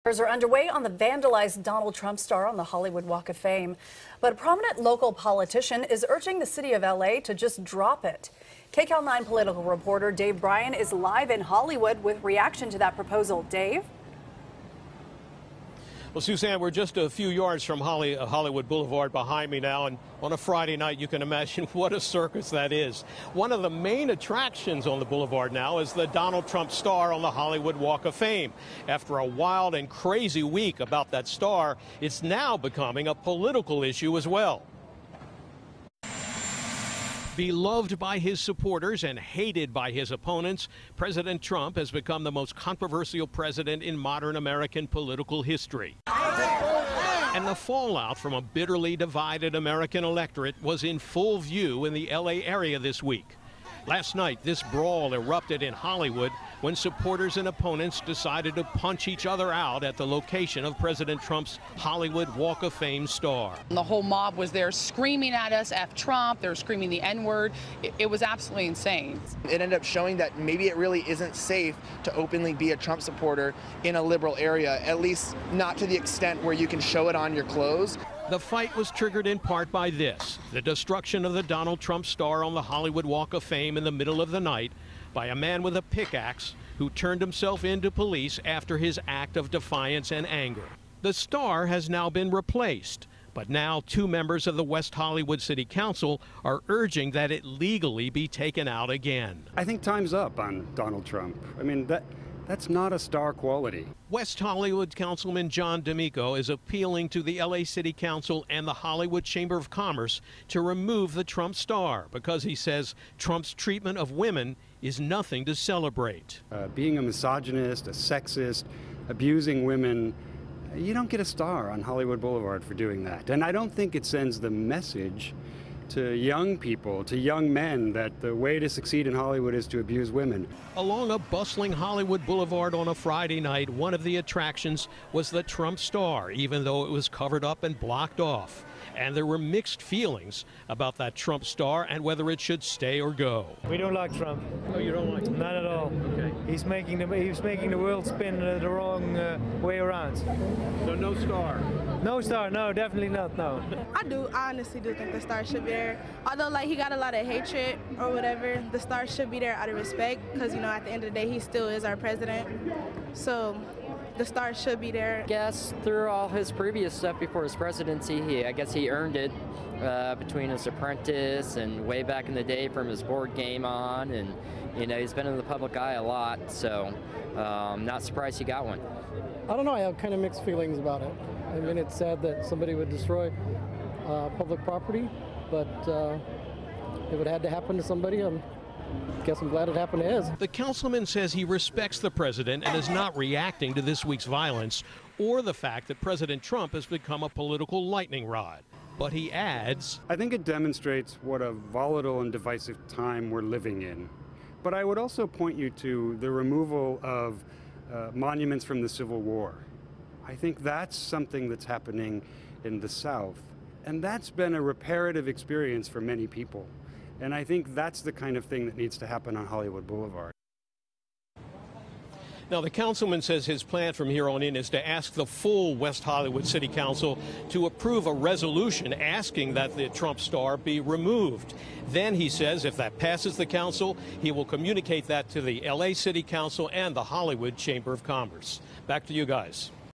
Are underway on the vandalized Donald Trump star on the Hollywood Walk of Fame. But a prominent local politician is urging the city of LA to just drop it. KCAL 9 political reporter Dave Bryan is live in Hollywood with reaction to that proposal. Dave? Well, Suzanne, we're just a few yards from Hollywood Boulevard behind me now, and on a Friday night, you can imagine what a circus that is. One of the main attractions on the boulevard now is the Donald Trump star on the Hollywood Walk of Fame. After a wild and crazy week about that star, it's now becoming a political issue as well. Beloved by his supporters and hated by his opponents, President Trump has become the most controversial president in modern American political history. And the fallout from a bitterly divided American electorate was in full view in the LA area this week. Last night, this brawl erupted in Hollywood when supporters and opponents decided to punch each other out at the location of President Trump's Hollywood Walk of Fame star. The whole mob was there screaming at us, F Trump, they were screaming the N-word. It was absolutely insane. It ended up showing that maybe it really isn't safe to openly be a Trump supporter in a liberal area, at least not to the extent where you can show it on your clothes. The fight was triggered in part by this, the destruction of the Donald Trump star on the Hollywood Walk of Fame in the middle of the night by a man with a pickaxe who turned himself into police after his act of defiance and anger. The star has now been replaced, but now two members of the West Hollywood City Council are urging that it legally be taken out again. I think time's up on Donald Trump. I mean, that's not a star quality. West Hollywood Councilman John D is appealing to the LA City Council and the Hollywood Chamber of Commerce to remove the Trump star because he says Trump's treatment of women is nothing to celebrate. Being a misogynist, a sexist, abusing women, you don't get a star on Hollywood Boulevard for doing that. And I don't think it sends the message to young people, to young men, that the way to succeed in Hollywood is to abuse women. Along a bustling Hollywood Boulevard on a Friday night, one of the attractions was the Trump star, even though it was covered up and blocked off. And there were mixed feelings about that Trump star and whether it should stay or go. We don't like Trump. Oh, you don't like him? Not at all. Okay. He's making the world spin the wrong way around. So no star? No star, no, definitely not, no. I honestly do think the star should be there. Although, like, he got a lot of hatred or whatever, the star should be there out of respect because, you know, at the end of the day, he still is our president. So the star should be there. I guess through all his previous stuff before his presidency, I guess he earned it between his Apprentice and way back in the day from his board game on. And, you know, he's been in the public eye a lot, so not surprised he got one. I don't know, I have kind of mixed feelings about it. I mean, it's sad that somebody would destroy public property, but if it had to happen to somebody, I guess I'm glad it happened to his. The councilman says he respects the president and is not reacting to this week's violence or the fact that President Trump has become a political lightning rod. But he adds, I think it demonstrates what a volatile and divisive time we're living in. But I would also point you to the removal of monuments from the Civil War. I think that's something that's happening in the South. And that's been a reparative experience for many people. And I think that's the kind of thing that needs to happen on Hollywood Boulevard. Now, the councilman says his plan from here on in is to ask the full West Hollywood City Council to approve a resolution asking that the Trump star be removed. Then he says if that passes the council, he will communicate that to the LA City Council and the Hollywood Chamber of Commerce. Back to you guys.